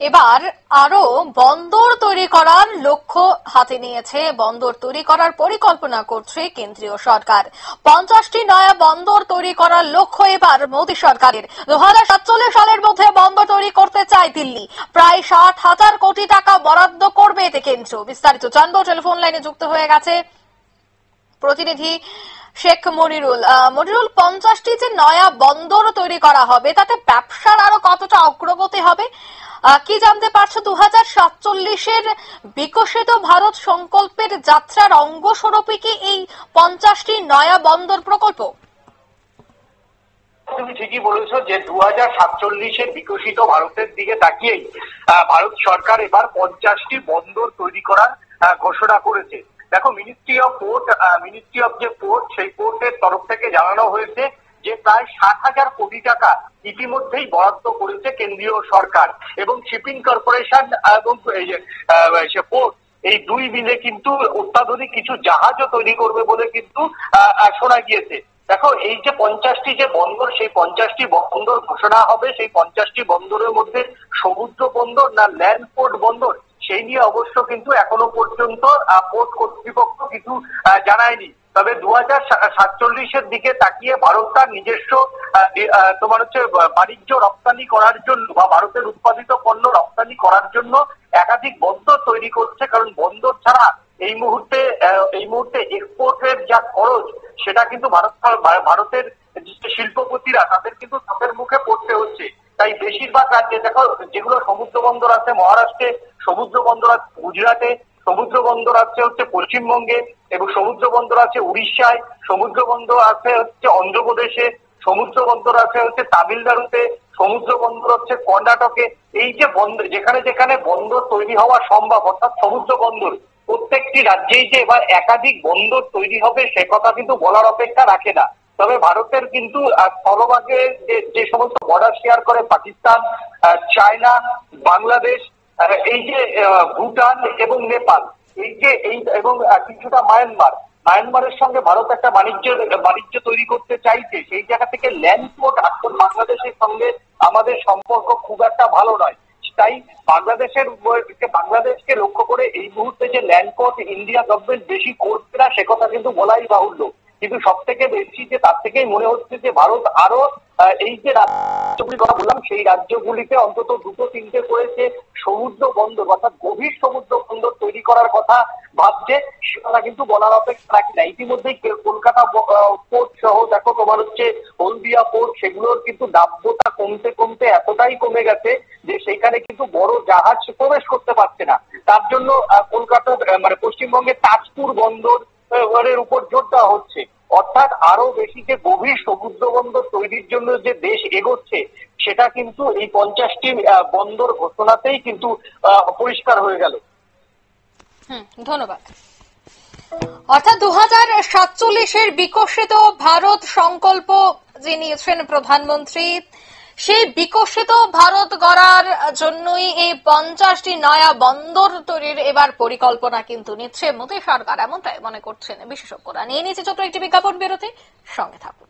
এবার আরো বন্দর তৈরি করার লক্ষ্য হাতে নিয়েছে, বন্দর তৈরি করার পরিকল্পনা করছে কেন্দ্রীয় সরকার। 50টি নয়া বন্দর তৈরি করার লক্ষ্য এবার মোদী সরকারের। 2047 সালের মধ্যে বন্দর তৈরি করতে চায় দিল্লি। প্রায় 60,000 কোটি টাকা বরাদ্দ করবে এতে কেন্দ্র। বিস্তারিত জানবো, টেলিফোন লাইনে যুক্ত হয়ে গেছে প্রতিনিধি শেখ মনিরুল। মনিরুল, 50টি যে নয়া বন্দর তৈরি করা হবে তাতে ব্যবসার আরো কতটা অগ্রগতি হবে, কি জানতে পারছো? 2047-এর বিকশিত ভারত সংকল্পের যাত্রার অঙ্গস্বরূপই কি এই 50টি নয়া বন্দর প্রকল্প? তুমি ঠিকই বলেছো যে 2047-এর বিকশিত ভারতের দিকে তাকিয়েই ভারত সরকার এবার 50টি বন্দর তৈরি করার ঘোষণা করেছে। দেখো, মিনিস্ট্রি অফ যে পোর্ট, সেই পোর্টের তরফ থেকে জানানো হয়েছে যে প্রায় 60,000 কোটি টাকা ইতিমধ্যেই বরাদ্দ করেছে কেন্দ্রীয় সরকার এবং শিপিং কর্পোরেশন এবং পোর্ট, এই দুই মিলে কিন্তু অত্যাধুনিক কিছু জাহাজও তৈরি করবে বলে কিন্তু শোনা গিয়েছে। দেখো, এই যে 50টি যে বন্দর, সেই 50টি বন্দর ঘোষণা হবে, সেই 50টি বন্দরের মধ্যে সমুদ্র বন্দর না ল্যান্ড পোর্ট বন্দর, সেই নিয়ে অবশ্য কিন্তু এখনো পর্যন্ত পোর্ট কর্তৃপক্ষ কিছু জানায়নি। তবে 2047-এর দিকে তাকিয়ে ভারত তার নিজস্ব বাণিজ্য রপ্তানি করার জন্য বা ভারতের উৎপাদিত পণ্য রপ্তানি করার জন্য একাধিক বন্দর তৈরি করছে। কারণ বন্দর ছাড়া এই মুহূর্তে এক্সপোর্টের যা খরচ, সেটা কিন্তু ভারতের শিল্পপতিরা তাদের কিন্তু চাপের মুখে পড়তে হচ্ছে। তাই বেশিরভাগ রাজ্যে দেখো, যেগুলো সমুদ্র বন্দর আছে মহারাষ্ট্রে, সমুদ্র বন্দর আছে গুজরাটে, সমুদ্র বন্দর আছে পশ্চিমবঙ্গে, এবং সমুদ্র বন্দর আছে উড়িষ্যায়, সমুদ্র বন্দর আছে অন্ধ্রপ্রদেশে, সমুদ্র বন্দর আছে তামিলনাড়ুতে, সমুদ্র বন্দর হচ্ছে কর্ণাটকে। এই যে বন্দর, যেখানে যেখানে বন্দর তৈরি হওয়া সম্ভব, অর্থাৎ সমুদ্র বন্দর, প্রত্যেকটি রাজ্যেই যে এবার একাধিক বন্দর তৈরি হবে সে কথা কিন্তু বলার অপেক্ষা রাখে না। তবে ভারতের কিন্তু স্থলভাগে যে সমস্ত বর্ডার শেয়ার করে পাকিস্তান, চায়না, বাংলাদেশ, এই যে ভুটান এবং নেপাল, এবং কিছুটা মায়ানমারের সঙ্গে ভারত একটা বাণিজ্য তৈরি করতে চাইছে। সেই জায়গা থেকে ল্যান্ড পোর্ট, আসলে বাংলাদেশের সঙ্গে আমাদের সম্পর্ক খুব একটা ভালো নয়। তাই বাংলাদেশকে লক্ষ্য করে এই মুহূর্তে যে ল্যান্ড পোর্ট ইন্ডিয়া গভর্নমেন্ট বেশি করছে না সে কথা কিন্তু বলাই বাহুল্য। কিন্তু সব থেকে বেশি যে তার থেকেই মনে হচ্ছে যে ভারত আরো এই যে রাজ্যগুলির কথা বললাম, সেই রাজ্যগুলিতে অন্তত 2-3টে করেছে সমুদ্র বন্দর, অর্থাৎ গভীর সমুদ্র বন্দর তৈরি করার কথা ভাবছে। সেটা কিন্তু বলার অপেক্ষা রাখি না। ইতিমধ্যেই কলকাতা পোর্ট সহ দেখো তোমার হলদিয়া পোর্ট, সেগুলোর কিন্তু নাব্যতা কমতে কমতে এতটাই কমে গেছে যে সেখানে কিন্তু বড় জাহাজ প্রবেশ করতে পারছে না। তার জন্য কলকাতা পশ্চিমবঙ্গের তাজপুর বন্দর এর উপর জোর দেওয়া হচ্ছে। অর্থাৎ আরো বেশি যে গভীর সমুদ্র বন্দর তৈরির জন্য যে দেশ এগোচ্ছে, সেটা কিন্তু এই 50টি বন্দর ঘোষণাতেই কিন্তু পরিষ্কার হয়ে গেল। ধন্যবাদ। অর্থাৎ 2047-এর বিকশিত ভারত সংকল্প যে নিয়েছেন প্রধানমন্ত্রী, সেই বিকশিত ভারত গড়ার জন্যই এই 50টি নয়া বন্দর তৈরির এবার পরিকল্পনা কিন্তু নিচ্ছে মোদী সরকার, এমনটাই মনে করছেন বিশেষজ্ঞরা। নিয়ে নিচ্ছে ছোট্ট একটি বিজ্ঞাপন বিরতি, সঙ্গে থাকুন।